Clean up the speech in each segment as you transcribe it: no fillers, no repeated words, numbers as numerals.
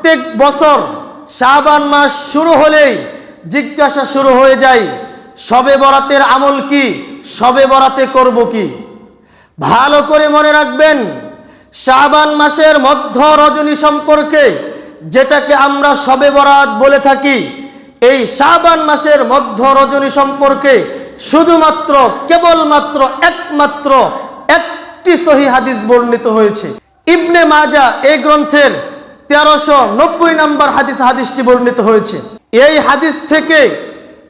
প্রত্যেক বছর শাবান মাস শুরু হলেই জিজ্ঞাসা শুরু হয়ে যায়, শবে বরাতের আমল কি, শবে বরাতে করব কি? ভালো করে মনে রাখবেন, শাবান মাসের মধ্য রজনী সম্পর্কে, যেটাকে আমরা শবে বরাত বলে থাকি, এই শাবান মাসের মধ্য রজনী সম্পর্কে শুধুমাত্র কেবলমাত্র একমাত্র একটি সহিহ হাদিস বর্ণিত হয়েছে। ইবনে মাজা এই গ্রন্থের 1390 নম্বর হাদিসটি বর্ণিত হয়েছে। এই হাদিস থেকে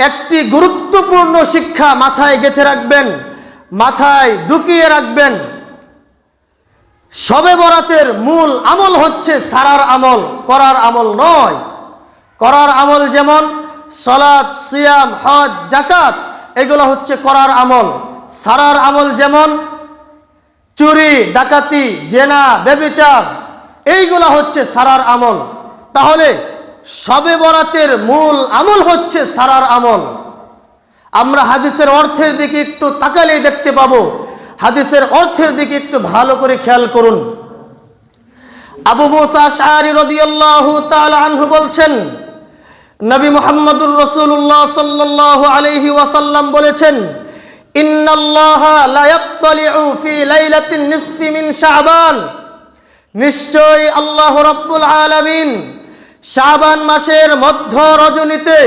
একটি গুরুত্বপূর্ণ শিক্ষা মাথায় গেঁথে রাখবেন, মাথায় ঢুকিয়ে রাখবেন। শবে বরাতের মূল আমল হচ্ছে সারার আমল, করার আমল নয়। করার আমল যেমন সালাত, সিয়াম, হজ, যাকাত, এগুলো হচ্ছে করার আমল। সারার আমল যেমন চুরি, ডাকাতি, জেনা, ব্যভিচার, এইগুলো হচ্ছে সারার আমল। তাহলে শবে বরাতের মূল আমল হচ্ছে সারার আমল। আমরা হাদিসের অর্থের দিকে একটু তাকালেই দেখতে পাবো। হাদিসের অর্থের দিকে একটু ভালো করে খেয়াল করুন। আবু মুসা আশআরী রাদিয়াল্লাহু তাআলা আনহু বলছেন, নবী মুহাম্মদুর রাসূলুল্লাহ সাল্লাল্লাহু আলাইহি ওয়াসাল্লাম বলেছেন, ইন্নাল্লাহা লা ইয়াত্তালিউ ফি লাইলাতিন নিসফি মিন শাবান, নিশ্চয় আল্লাহ রাব্বুল আলামিন শাবান মাসের মধ্য রজনীতে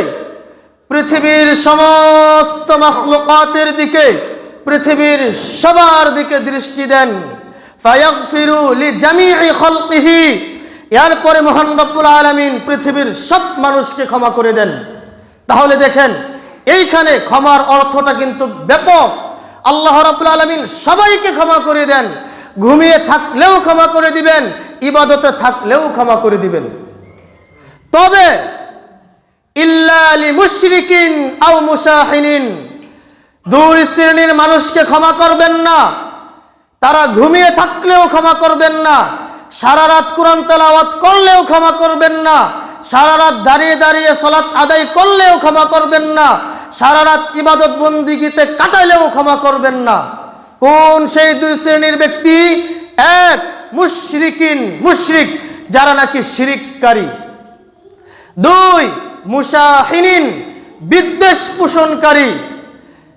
পৃথিবীর সমস্ত মাখলুকাতের দিকে, পৃথিবীর সবার দিকে দৃষ্টি দেন। ফায়াগফিরু লিজামিই খালকিহি, এরপরে মহান রব্বুল আলামিন পৃথিবীর সব মানুষকে ক্ষমা করে দেন। তাহলে দেখেন, এইখানে ক্ষমার অর্থটা কিন্তু ব্যাপক। আল্লাহ রাব্বুল আলামিন সবাইকে ক্ষমা করে দেন। ঘুমিয়ে থাকলেও ক্ষমা করে দিবেন, ইবাদতে থাকলেও ক্ষমা করে দিবেন। তবে ইল্লা লিমুশরিকিন আও মুশাহিনিন, দুই শ্রেণীর মানুষকে ক্ষমা করবেন না। তারা ঘুমিয়ে থাকলেও ক্ষমা করবেন না, সারা রাত কোরআন তেলাওয়াত করলেও ক্ষমা করবেন না, সারা রাত দাঁড়িয়ে দাঁড়িয়ে সালাত আদায় করলেও ক্ষমা করবেন না, সারা রাত ইবাদত বন্দিগিতে কাটাইলেও ক্ষমা করবেন না। কোন সেই দুই শ্রেণীর ব্যক্তি? এক, মুশরিকিন, মুশরিক, যারা নাকি শিরিককারী। দুই, মুশাহিনিন, বিদ্বেষ পোষণকারী,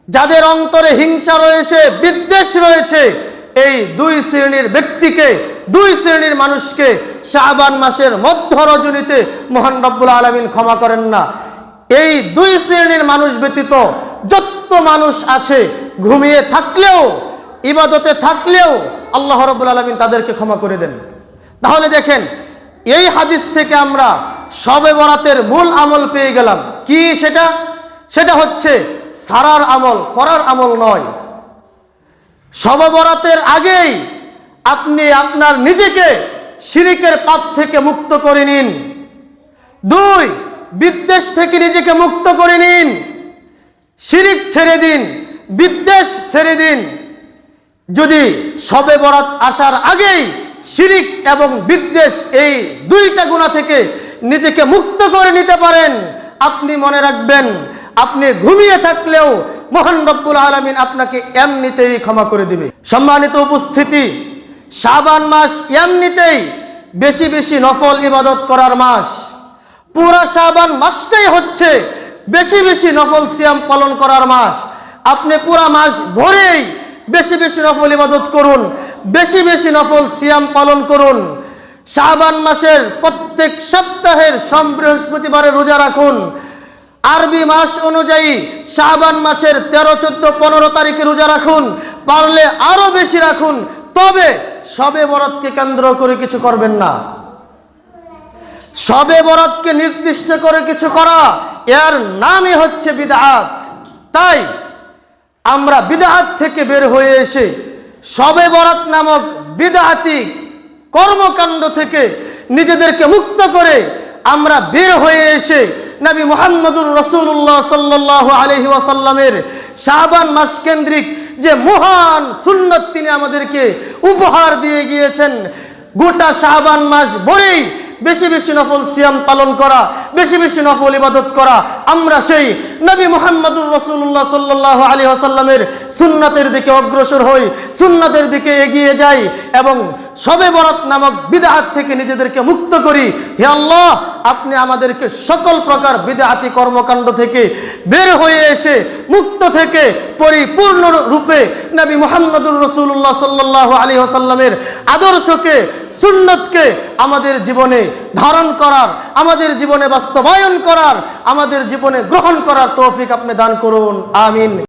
যাদের অন্তরে হিংসা রয়েছে, বিদ্বেষ রয়েছে। এই দুই শ্রেণীর ব্যক্তিকে, দুই শ্রেণীর মানুষকে শাবান মাসের মধ্য রজনীতে মহান রব্বুল আলামিন ক্ষমা করেন না। এই দুই শ্রেণীর মানুষ ব্যতীত যত মানুষ আছে, ঘুমিয়ে থাকলেও ইবাদতে থাকলেও আল্লাহ রাব্বুল আলামিন তাদেরকে ক্ষমা করে দেন। তাহলে দেখেন, এই হাদিস থেকে আমরা শবে বরাতের মূল আমল পেয়ে গেলাম। কি সেটা? সেটা হচ্ছে সারার আমল, করার আমল নয়। শবে বরাতের আগেই আপনি আপনার নিজেকে শিরিকের পাপ থেকে মুক্ত করে নিন। দুই, বিদ্বেষ থেকে নিজেকে মুক্ত করে নিন। শিরিক ছেড়ে দিন, বিদ্বেষ ছেড়ে দিন। যদি শবে বরাত আসার আগেই শিরিক এবং বিদ্বেষ, এই দুইটা গুনাহ থেকে নিজেকে মুক্ত করে নিতে পারেন, আপনি মনে রাখবেন, আপনি ঘুমিয়ে থাকলেও মহান রব্বুল আলামিন আপনাকে এমনিতেই ক্ষমা করে দিবে। সম্মানিত উপস্থিতি, শাবান মাস এমনিতেই বেশি বেশি নফল ইবাদত করার মাস। পুরা শাবান মাসটাই হচ্ছে বেশি বেশি নফল সিয়াম পালন করার মাস। আপনি পুরা মাস ভরেই বেশি বেশি নফল ইবাদত করুন, বেশি বেশি নফল সিয়াম পালন করুন। শাবান মাসের প্রত্যেক সপ্তাহের সোম বৃহস্পতিবারে রোজা রাখুন। আরবি মাস অনুযায়ী শাবান মাসের 13, 14, 15 তারিখে রোজা রাখুন, পারলে আরো বেশি রাখুন। তবে শবে বরাতকে কেন্দ্র করে কিছু করবেন না। শবে বরাতকে নির্দিষ্ট করে কিছু করা, এর নামই হচ্ছে বিদআত। তাই আমরা বিদআত থেকে বের হয়ে এসে শবে বরাত নামক বিদআতি কর্মকাণ্ড থেকে নিজেদেরকে মুক্ত করে আমরা বের হয়ে এসে নবী মুহাম্মদুর রাসূলুল্লাহ সাল্লাল্লাহু আলাইহি ওয়াসাল্লামের শাবান মাস কেন্দ্রিক যে মহান সুন্নাত তিনি আমাদেরকে উপহার দিয়ে গিয়েছেন, গোটা শাবান মাস ভরেই বেশি বেশি নফল সিয়াম পালন করা, বেশি বেশি নফল ইবাদত করা, আমরা সেই নবী মুহাম্মদুর রাসূলুল্লাহ সাল্লাল্লাহু আলাইহি ওয়াসাল্লামের সুন্নাতের দিকে অগ্রসর হই, সুন্নাতের দিকে এগিয়ে যাই এবং শবে বরাত নামক বিদআত থেকে নিজেদেরকে মুক্ত করি। হে আল্লাহ, আপনি আমাদেরকে সকল প্রকার বিদআতি কর্মকাণ্ড থেকে বের হয়ে এসে মুক্ত থেকে পরিপূর্ণ রূপে নবী মুহাম্মদুর রাসূলুল্লাহ সাল্লাল্লাহু আলাইহি ওয়াসাল্লামের আদর্শকে, সুন্নতকে আমাদের জীবনে ধারণ করার, আমাদের জীবনে বাস্তবায়ন করার, আমাদের জীবনে গ্রহণ করার তৌফিক আপনি দান করুন। আমিন।